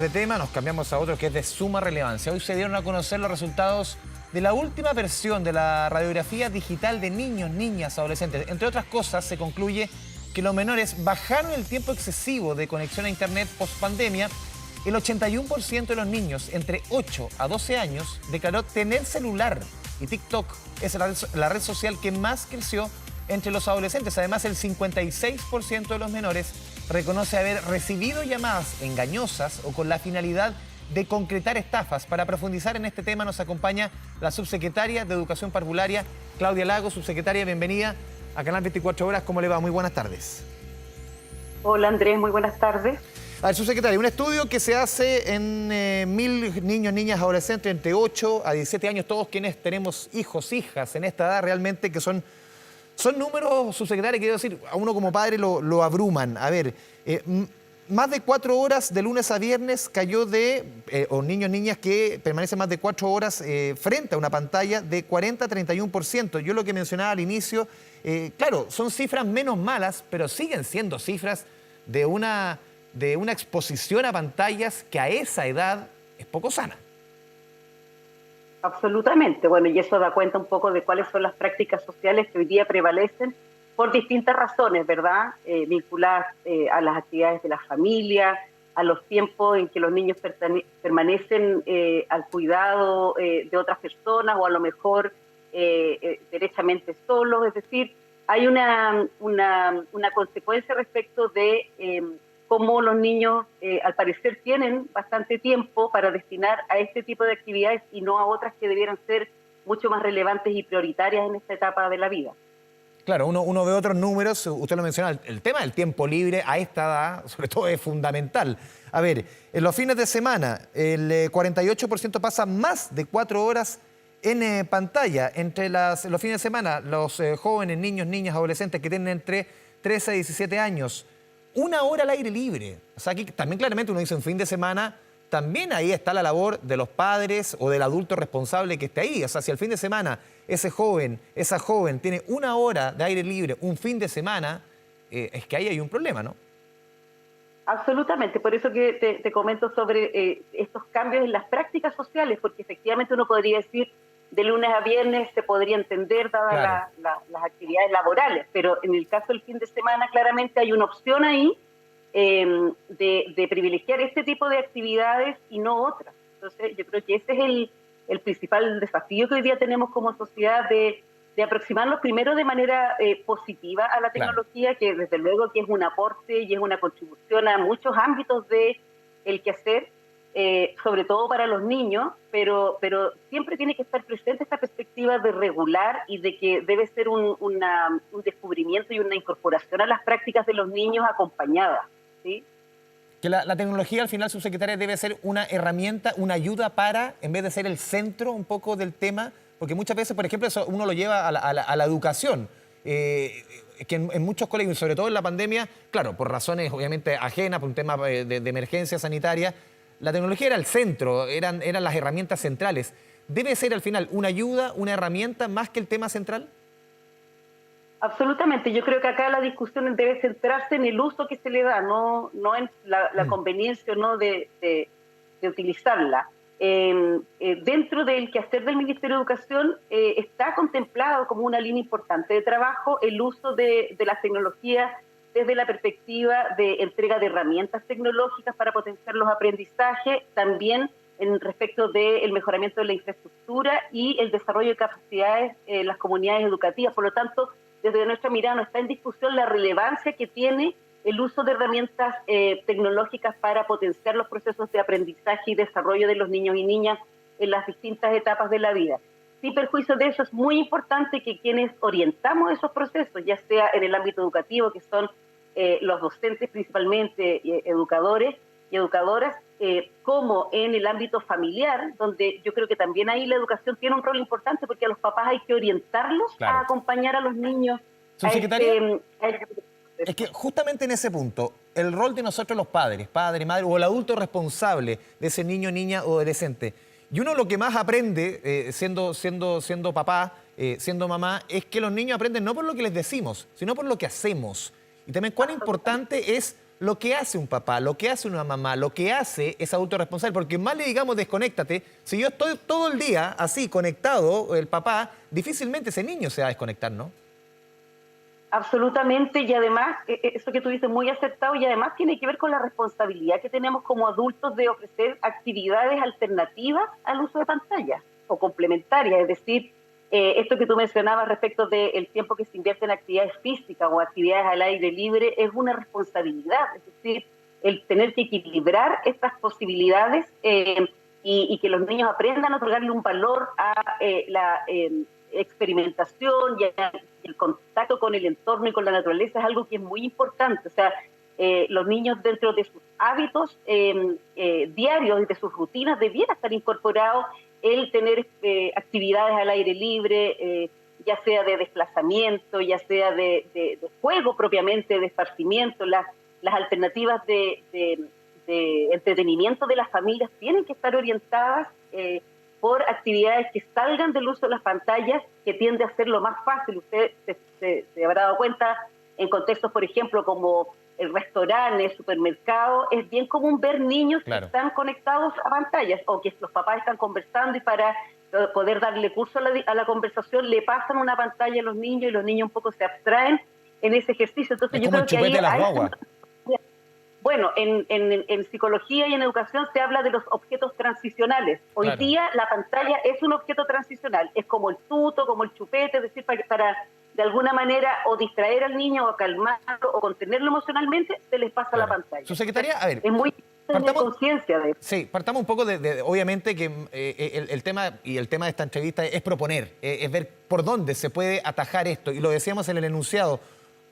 De tema nos cambiamos a otro que es de suma relevancia. Hoy se dieron a conocer los resultados de la última versión de la radiografía digital de niños, niñas, adolescentes. Entre otras cosas, se concluye que los menores bajaron el tiempo excesivo de conexión a Internet post-pandemia. El 81% de los niños entre 8 a 12 años declaró tener celular y TikTok es la red social que más creció entre los adolescentes. Además, el 56% de los menores reconoce haber recibido llamadas engañosas o con la finalidad de concretar estafas. Para profundizar en este tema nos acompaña la subsecretaria de Educación Parvularia, Claudia Lagos. Subsecretaria, bienvenida a Canal 24 Horas. ¿Cómo le va? Muy buenas tardes. Hola Andrés, muy buenas tardes. A ver, subsecretaria, un estudio que se hace en 1000 niños, niñas, adolescentes entre 8 a 17 años, todos quienes tenemos hijos, hijas en esta edad realmente que son números, subsecretaria, quiero decir, a uno como padre lo abruman. A ver, más de 4 horas de lunes a viernes cayó o niños, niñas que permanecen más de 4 horas frente a una pantalla de 40 a 31%. Yo lo que mencionaba al inicio, claro, son cifras menos malas, pero siguen siendo cifras de una exposición a pantallas que a esa edad es poco sana. Absolutamente. Bueno, y eso da cuenta un poco de cuáles son las prácticas sociales que hoy día prevalecen por distintas razones, ¿verdad? Vinculadas a las actividades de la familia, a los tiempos en que los niños permanecen al cuidado de otras personas o a lo mejor derechamente solos. Es decir, hay una consecuencia respecto de cómo los niños, al parecer, tienen bastante tiempo para destinar a este tipo de actividades y no a otras que debieran ser mucho más relevantes y prioritarias en esta etapa de la vida. Claro, uno ve otros números, usted lo menciona, el tema del tiempo libre a esta edad, sobre todo, es fundamental. A ver, en los fines de semana, el 48% pasa más de 4 horas en pantalla. Entre los fines de semana, los jóvenes, niños, niñas, adolescentes que tienen entre 13 a 17 años, 1 hora al aire libre. O sea, aquí también claramente uno dice un fin de semana, también ahí está la labor de los padres o del adulto responsable que esté ahí. O sea, si el fin de semana ese joven, esa joven tiene 1 hora de aire libre un fin de semana, es que ahí hay un problema, ¿no? Absolutamente, por eso que te comento sobre estos cambios en las prácticas sociales, porque efectivamente uno podría decir de lunes a viernes se podría entender dadas claro, las actividades laborales, pero en el caso del fin de semana claramente hay una opción ahí de privilegiar este tipo de actividades y no otras. Entonces yo creo que ese es el principal desafío que hoy día tenemos como sociedad de aproximarnos primero de manera positiva a la tecnología, que desde luego que es un aporte y es una contribución a muchos ámbitos del quehacer, sobre todo para los niños, pero siempre tiene que estar presente esta perspectiva de regular y de que debe ser un descubrimiento y una incorporación a las prácticas de los niños acompañadas, ¿sí? Que la tecnología al final, subsecretaria, debe ser una herramienta, una ayuda para, en vez de ser el centro un poco del tema, porque muchas veces, por ejemplo, eso uno lo lleva a la educación, que en muchos colegios, sobre todo en la pandemia, claro, por razones obviamente ajenas, por un tema de emergencia sanitaria, la tecnología era el centro, eran las herramientas centrales. ¿Debe ser al final una ayuda, una herramienta, más que el tema central? Absolutamente. Yo creo que acá la discusión debe centrarse en el uso que se le da, no en la conveniencia o no de utilizarla. Dentro del quehacer del Ministerio de Educación está contemplado como una línea importante de trabajo el uso de las tecnologías desde la perspectiva de entrega de herramientas tecnológicas para potenciar los aprendizajes, también en respecto del mejoramiento de la infraestructura y el desarrollo de capacidades en las comunidades educativas. Por lo tanto, desde nuestra mirada no está en discusión la relevancia que tiene el uso de herramientas tecnológicas para potenciar los procesos de aprendizaje y desarrollo de los niños y niñas en las distintas etapas de la vida. Sin perjuicio de eso, es muy importante que quienes orientamos esos procesos, ya sea en el ámbito educativo, que son los docentes principalmente, educadores y educadoras, como en el ámbito familiar, donde yo creo que también ahí la educación tiene un rol importante, porque a los papás hay que orientarlos a acompañar a los niños. Subsecretaria, es que justamente en ese punto, el rol de nosotros los padres, padre, madre o el adulto responsable de ese niño, niña o adolescente, y uno lo que más aprende siendo papá, siendo mamá, es que los niños aprenden no por lo que les decimos, sino por lo que hacemos. Y también cuán importante es lo que hace un papá, lo que hace una mamá, lo que hace es adulto responsable. Porque más le digamos desconéctate, si yo estoy todo el día así conectado, el papá, difícilmente ese niño se va a desconectar, ¿no? Absolutamente, y además, eso que tú dices muy acertado, y además tiene que ver con la responsabilidad que tenemos como adultos de ofrecer actividades alternativas al uso de pantallas o complementarias, es decir, esto que tú mencionabas respecto del tiempo que se invierte en actividades físicas o actividades al aire libre es una responsabilidad, es decir, el tener que equilibrar estas posibilidades y que los niños aprendan a otorgarle un valor a la experimentación y el contacto con el entorno y con la naturaleza es algo que es muy importante. O sea, los niños dentro de sus hábitos diarios y de sus rutinas debiera estar incorporado el tener actividades al aire libre, ya sea de desplazamiento, ya sea de juego propiamente, de esparcimiento. Las alternativas de entretenimiento de las familias tienen que estar orientadas por actividades que salgan del uso de las pantallas, que tiende a ser lo más fácil. Usted se habrá dado cuenta en contextos, por ejemplo, como el restaurante, el supermercado, es bien común ver niños que están conectados a pantallas o que los papás están conversando y para poder darle curso a la conversación le pasan una pantalla a los niños y los niños un poco se abstraen en ese ejercicio. Entonces, es yo como creo el chupete de las guaguas. Bueno, en psicología y en educación se habla de los objetos transicionales. Hoy día la pantalla es un objeto transicional, es como el tuto, como el chupete, es decir, para de alguna manera o distraer al niño o calmarlo o contenerlo emocionalmente, se les pasa la pantalla. Subsecretaria, a ver, es muy tener conciencia de eso. Sí, partamos un poco obviamente que el tema de esta entrevista es proponer, es ver por dónde se puede atajar esto, y lo decíamos en el enunciado.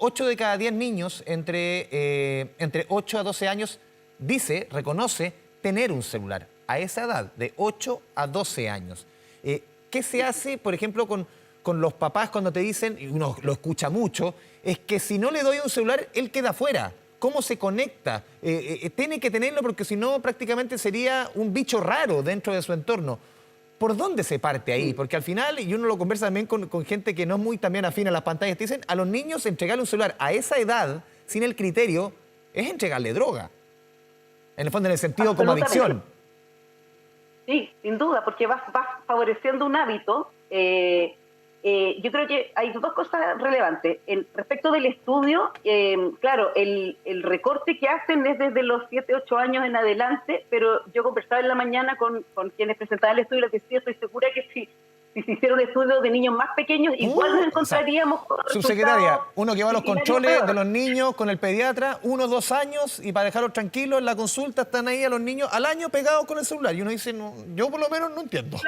8 de cada 10 niños entre 8 a 12 años reconoce tener un celular a esa edad, de 8 a 12 años. ¿Qué se hace, por ejemplo, con los papás cuando te dicen, y uno lo escucha mucho, es que si no le doy un celular, él queda fuera? ¿Cómo se conecta? Tiene que tenerlo porque si no prácticamente sería un bicho raro dentro de su entorno. ¿Por dónde se parte ahí? Porque al final, y uno lo conversa también con gente que no es muy también afín a las pantallas, te dicen, a los niños entregarle un celular a esa edad, sin el criterio, es entregarle droga. En el fondo, en el sentido como adicción. Sí, sin duda, porque vas favoreciendo un hábito. Yo creo que hay dos cosas relevantes. Respecto del estudio, claro, el recorte que hacen es desde los 7, 8 años en adelante, pero yo conversaba en la mañana con quienes presentaban el estudio y les decía, estoy segura que si se hiciera un estudio de niños más pequeños, igual nos encontraríamos con subsecretaria, uno que va a los controles de los niños con el pediatra, 1 o 2 años, y para dejarlos tranquilos en la consulta están ahí a los niños al año pegados con el celular. Y uno dice, no, yo por lo menos no entiendo.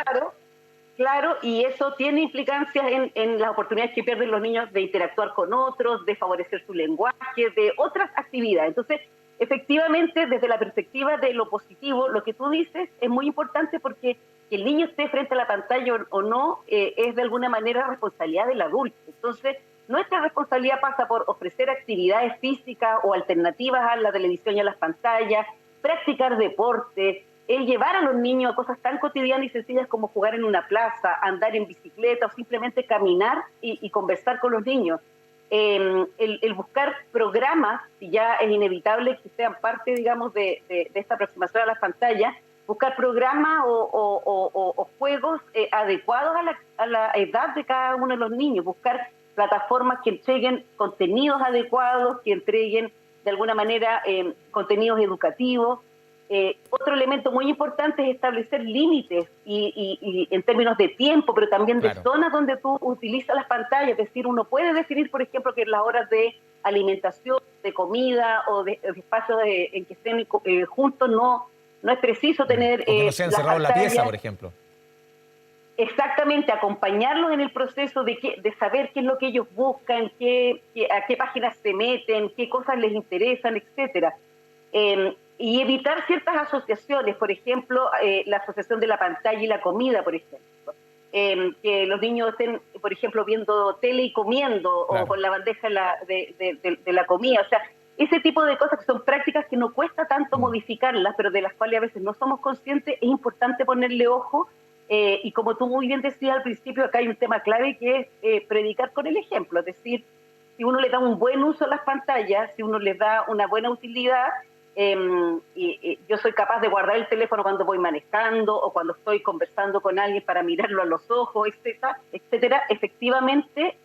Claro, y eso tiene implicancias en las oportunidades que pierden los niños de interactuar con otros, de favorecer su lenguaje, de otras actividades. Entonces, efectivamente, desde la perspectiva de lo positivo, lo que tú dices es muy importante porque que el niño esté frente a la pantalla o no es de alguna manera responsabilidad del adulto. Entonces, nuestra responsabilidad pasa por ofrecer actividades físicas o alternativas a la televisión y a las pantallas, practicar deporte, llevar a los niños a cosas tan cotidianas y sencillas como jugar en una plaza, andar en bicicleta o simplemente caminar y conversar con los niños. El buscar programas, si ya es inevitable que sean parte, digamos, de esta aproximación a las pantallas, buscar programas o juegos adecuados a la edad de cada uno de los niños, buscar plataformas que entreguen contenidos adecuados, que entreguen de alguna manera contenidos educativos. Otro elemento muy importante es establecer límites y en términos de tiempo, pero también de zonas donde tú utilizas las pantallas. Es decir, uno puede definir, por ejemplo, que en las horas de alimentación, de comida o de espacios en que estén juntos no es preciso tener... que no sean cerrados en la pieza, por ejemplo. Exactamente, acompañarlos en el proceso de saber qué es lo que ellos buscan, a qué páginas se meten, qué cosas les interesan, etcétera. Y evitar ciertas asociaciones, por ejemplo, la asociación de la pantalla y la comida, por ejemplo. Que los niños estén, por ejemplo, viendo tele y comiendo, o con la bandeja de la comida. O sea, ese tipo de cosas que son prácticas que no cuesta tanto modificarlas, pero de las cuales a veces no somos conscientes, es importante ponerle ojo. Y como tú muy bien decías al principio, acá hay un tema clave que es predicar con el ejemplo. Es decir, si uno le da un buen uso a las pantallas, si uno les da una buena utilidad, yo soy capaz de guardar el teléfono cuando voy manejando o cuando estoy conversando con alguien para mirarlo a los ojos, etcétera, etcétera. Efectivamente,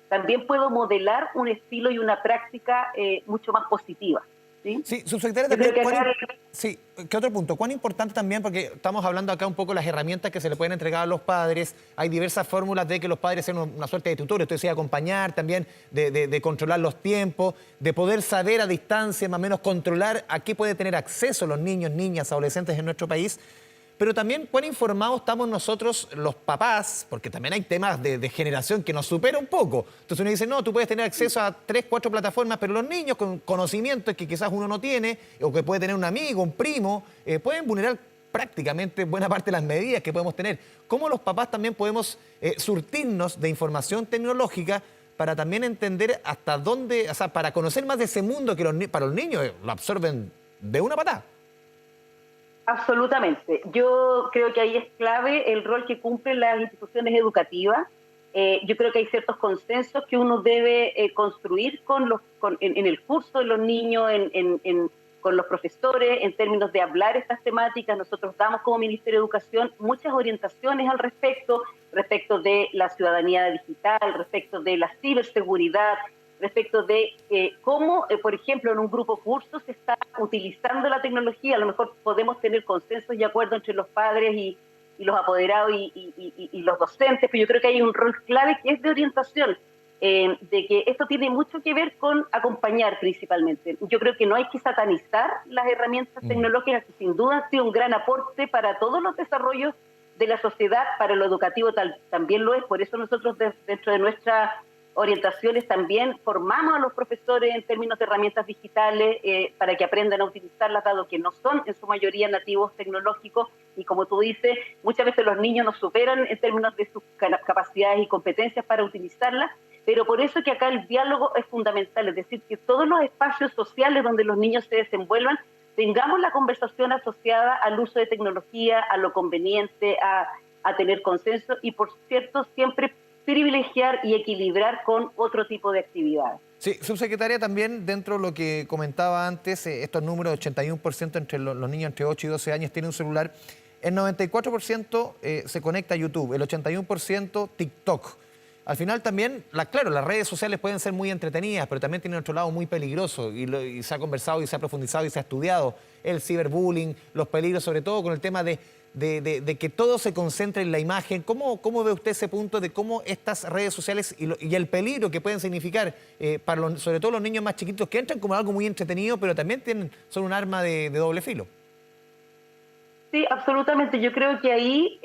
también puedo modelar un estilo y una práctica mucho más positiva. ¿Sí? Sí, subsecretaria, Yo creo también, que acá... sí, ¿qué otro punto? ¿Cuán importante también, porque estamos hablando acá un poco de las herramientas que se le pueden entregar a los padres, hay diversas fórmulas de que los padres sean una suerte de tutor, esto decía acompañar también, de controlar los tiempos, de poder saber a distancia, más o menos controlar a qué puede tener acceso los niños, niñas, adolescentes en nuestro país? Pero también cuán informados estamos nosotros, los papás, porque también hay temas de generación que nos supera un poco. Entonces uno dice, no, tú puedes tener acceso a 3, 4 plataformas, pero los niños con conocimientos que quizás uno no tiene, o que puede tener un amigo, un primo, pueden vulnerar prácticamente buena parte de las medidas que podemos tener. ¿Cómo los papás también podemos surtirnos de información tecnológica para también entender hasta dónde, o sea, para conocer más de ese mundo que para los niños lo absorben de una patada? Absolutamente. Yo creo que ahí es clave el rol que cumplen las instituciones educativas. Yo creo que hay ciertos consensos que uno debe construir en el curso de los niños, con los profesores, en términos de hablar estas temáticas. Nosotros damos como Ministerio de Educación muchas orientaciones al respecto de la ciudadanía digital, respecto de la ciberseguridad, respecto de cómo, por ejemplo, en un grupo curso se está utilizando la tecnología. A lo mejor podemos tener consensos y acuerdos entre los padres y los apoderados y los docentes, pero yo creo que hay un rol clave que es de orientación, de que esto tiene mucho que ver con acompañar principalmente. Yo creo que no hay que satanizar las herramientas tecnológicas, que sin duda han sido un gran aporte para todos los desarrollos de la sociedad, para lo educativo también lo es. Por eso nosotros dentro de nuestra orientaciones también formamos a los profesores en términos de herramientas digitales para que aprendan a utilizarlas, dado que no son en su mayoría nativos tecnológicos, y como tú dices, muchas veces los niños nos superan en términos de sus capacidades y competencias para utilizarlas, pero por eso que acá el diálogo es fundamental, es decir, que todos los espacios sociales donde los niños se desenvuelvan tengamos la conversación asociada al uso de tecnología, a lo conveniente, a tener consenso y, por cierto, siempre privilegiar y equilibrar con otro tipo de actividades. Sí, subsecretaria, también dentro de lo que comentaba antes, estos números, 81% entre los niños entre 8 y 12 años tienen un celular, el 94% se conecta a YouTube, el 81% TikTok. Al final también, claro, las redes sociales pueden ser muy entretenidas, pero también tienen otro lado muy peligroso, y se ha conversado y se ha profundizado y se ha estudiado el ciberbullying, los peligros, sobre todo con el tema de que todo se concentre en la imagen. ¿Cómo ve usted ese punto de cómo estas redes sociales y el peligro que pueden significar sobre todo los niños más chiquitos, que entran como algo muy entretenido, pero también son un arma de doble filo? Sí, absolutamente. Yo creo que ahí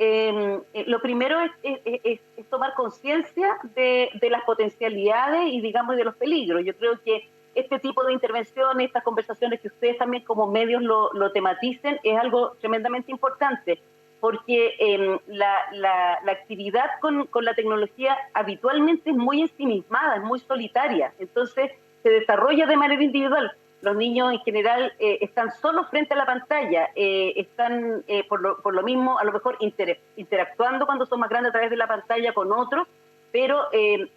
lo primero es tomar conciencia de las potencialidades y, digamos, de los peligros. Yo creo que este tipo de intervenciones, estas conversaciones que ustedes también como medios lo tematicen, es algo tremendamente importante, porque la actividad con la tecnología habitualmente es muy ensimismada, es muy solitaria, entonces se desarrolla de manera individual. Los niños en general están solos frente a la pantalla, están por lo mismo a lo mejor interactuando cuando son más grandes a través de la pantalla con otros, pero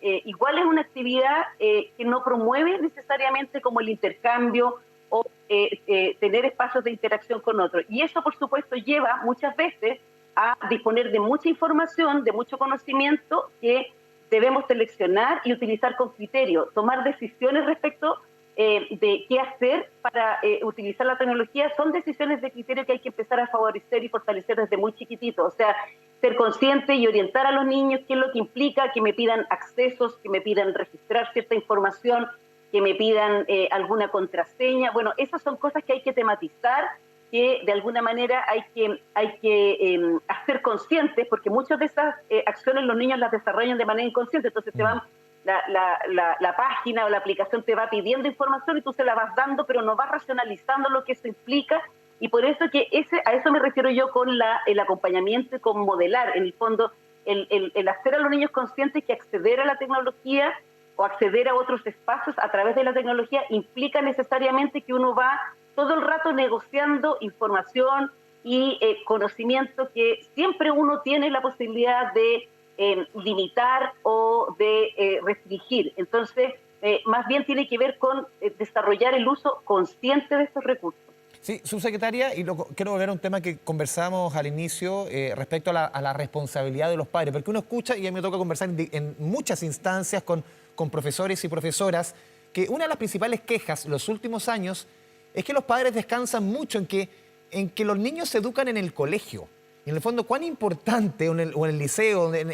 igual es una actividad que no promueve necesariamente como el intercambio o tener espacios de interacción con otros. Y eso, por supuesto, lleva muchas veces a disponer de mucha información, de mucho conocimiento que debemos seleccionar y utilizar con criterio, tomar decisiones respecto de qué hacer para utilizar la tecnología. Son decisiones de criterio que hay que empezar a favorecer y fortalecer desde muy chiquitito. O sea, ser consciente y orientar a los niños qué es lo que implica que me pidan accesos, que me pidan registrar cierta información, que me pidan alguna contraseña. Bueno, esas son cosas que hay que tematizar, que de alguna manera hay que hacer conscientes, porque muchas de esas acciones los niños las desarrollan de manera inconsciente. Entonces se van... La página o la aplicación te va pidiendo información y tú se la vas dando, pero no vas racionalizando lo que eso implica, y por eso que a eso me refiero yo con el acompañamiento y con modelar, en el fondo, el hacer a los niños conscientes que acceder a la tecnología o acceder a otros espacios a través de la tecnología implica necesariamente que uno va todo el rato negociando información y conocimiento que siempre uno tiene la posibilidad de limitar o de restringir. Entonces, más bien tiene que ver con desarrollar el uso consciente de estos recursos. Sí, subsecretaria, y quiero volver a un tema que conversamos al inicio respecto a la responsabilidad de los padres, porque uno escucha, y a mí me toca conversar en muchas instancias con profesores y profesoras, que una de las principales quejas los últimos años es que los padres descansan mucho en que los niños se educan en el colegio. Y en el fondo, cuán importante, o en el liceo, en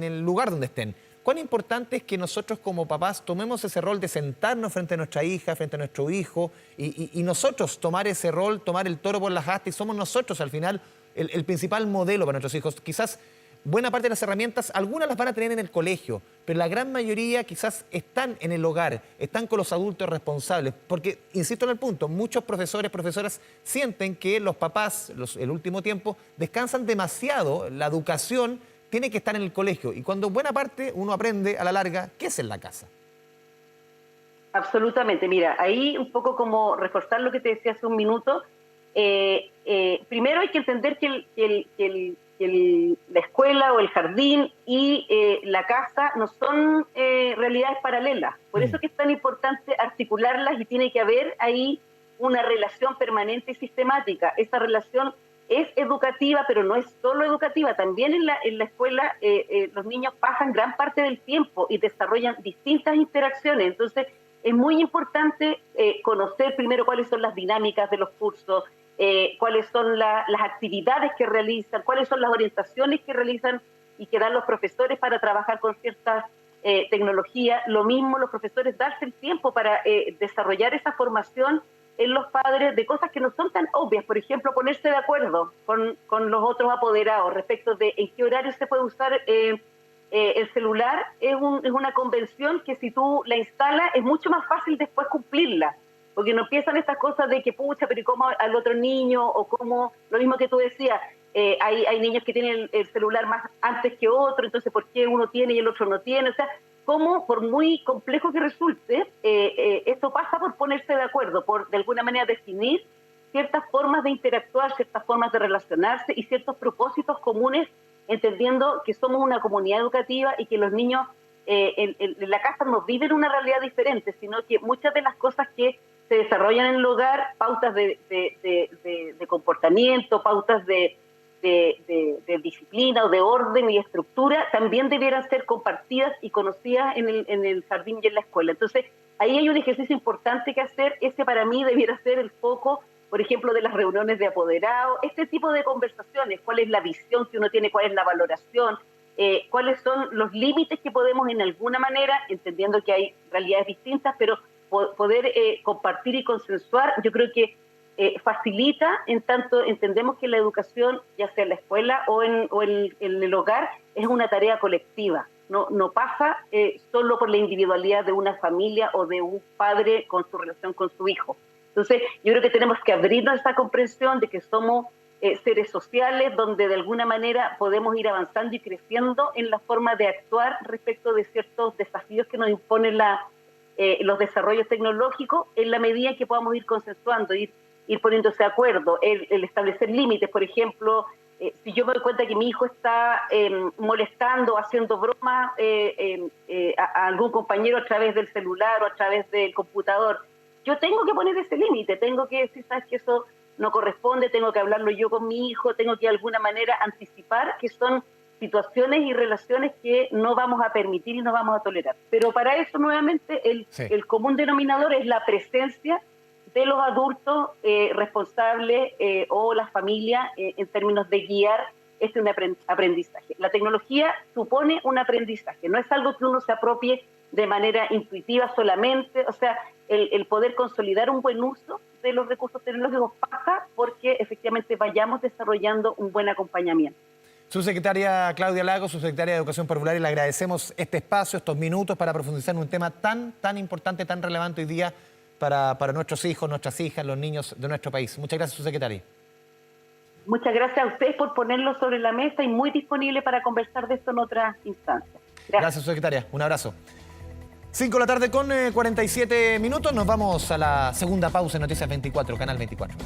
el lugar donde estén, cuán importante es que nosotros como papás tomemos ese rol de sentarnos frente a nuestra hija, frente a nuestro hijo, y nosotros tomar ese rol, tomar el toro por las astas, y somos nosotros al final el principal modelo para nuestros hijos. Quizás buena parte de las herramientas, algunas las van a tener en el colegio, pero la gran mayoría quizás están en el hogar, están con los adultos responsables. Porque, insisto en el punto, muchos profesores, profesoras sienten que los papás, el último tiempo, descansan demasiado. La educación tiene que estar en el colegio. Y cuando buena parte uno aprende a la larga, ¿qué es en la casa? Absolutamente. Mira, ahí un poco como reforzar lo que te decía hace un minuto. Primero hay que entender que la escuela o el jardín y la casa no son realidades paralelas. Por eso que es tan importante articularlas y tiene que haber ahí una relación permanente y sistemática. Esa relación es educativa, pero no es solo educativa. También en la escuela los niños pasan gran parte del tiempo y desarrollan distintas interacciones. Entonces es muy importante conocer primero cuáles son las dinámicas de los cursos, cuáles son las actividades que realizan, cuáles son las orientaciones que realizan y que dan los profesores para trabajar con ciertas tecnologías. Lo mismo los profesores darse el tiempo para desarrollar esa formación en los padres de cosas que no son tan obvias. Por ejemplo, ponerse de acuerdo con los otros apoderados respecto de en qué horario se puede usar el celular. Es una convención que si tú la instalas es mucho más fácil después cumplirla. Porque no empiezan estas cosas de que, pucha, pero ¿y cómo al otro niño? O cómo, lo mismo que tú decías, hay niños que tienen el celular más antes que otro, entonces ¿por qué uno tiene y el otro no tiene? O sea, cómo, por muy complejo que resulte, esto pasa por ponerse de acuerdo, por de alguna manera definir ciertas formas de interactuar, ciertas formas de relacionarse y ciertos propósitos comunes, entendiendo que somos una comunidad educativa y que los niños en la casa no viven una realidad diferente, sino que muchas de las cosas que se desarrollan en el hogar, pautas de comportamiento, pautas de disciplina o de orden y estructura, también debieran ser compartidas y conocidas en el jardín y en la escuela. Entonces, ahí hay un ejercicio importante que hacer. Ese para mí debiera ser el foco, por ejemplo, de las reuniones de apoderados, este tipo de conversaciones, cuál es la visión que uno tiene, cuál es la valoración, cuáles son los límites que podemos en alguna manera, entendiendo que hay realidades distintas, pero poder compartir y consensuar, yo creo que facilita, en tanto entendemos que la educación, ya sea en la escuela o en el hogar, es una tarea colectiva. No pasa solo por la individualidad de una familia o de un padre con su relación con su hijo. Entonces, yo creo que tenemos que abrirnos a esta comprensión de que somos seres sociales, donde de alguna manera podemos ir avanzando y creciendo en la forma de actuar respecto de ciertos desafíos que nos imponen los desarrollos tecnológicos, en la medida en que podamos ir consensuando, ir poniéndose de acuerdo, el establecer límites. Por ejemplo, si yo me doy cuenta que mi hijo está molestando, haciendo bromas a algún compañero a través del celular o a través del computador, yo tengo que poner ese límite, tengo que decir, sabes que eso no corresponde, tengo que hablarlo yo con mi hijo, tengo que de alguna manera anticipar que son situaciones y relaciones que no vamos a permitir y no vamos a tolerar. Pero para eso, nuevamente, el común denominador es la presencia de los adultos responsables o las familias en términos de guiar un aprendizaje. La tecnología supone un aprendizaje, no es algo que uno se apropie de manera intuitiva solamente. O sea, el poder consolidar un buen uso de los recursos tecnológicos pasa porque efectivamente vayamos desarrollando un buen acompañamiento. Subsecretaria Claudia Lagos, subsecretaria de Educación Popular, y le agradecemos este espacio, estos minutos para profundizar en un tema tan importante, tan relevante hoy día para nuestros hijos, nuestras hijas, los niños de nuestro país. Muchas gracias, subsecretaria. Muchas gracias a ustedes por ponerlo sobre la mesa y muy disponible para conversar de esto en otras instancias. Gracias, subsecretaria. Un abrazo. 5 de la tarde con 47 minutos. Nos vamos a la segunda pausa en Noticias 24, Canal 24.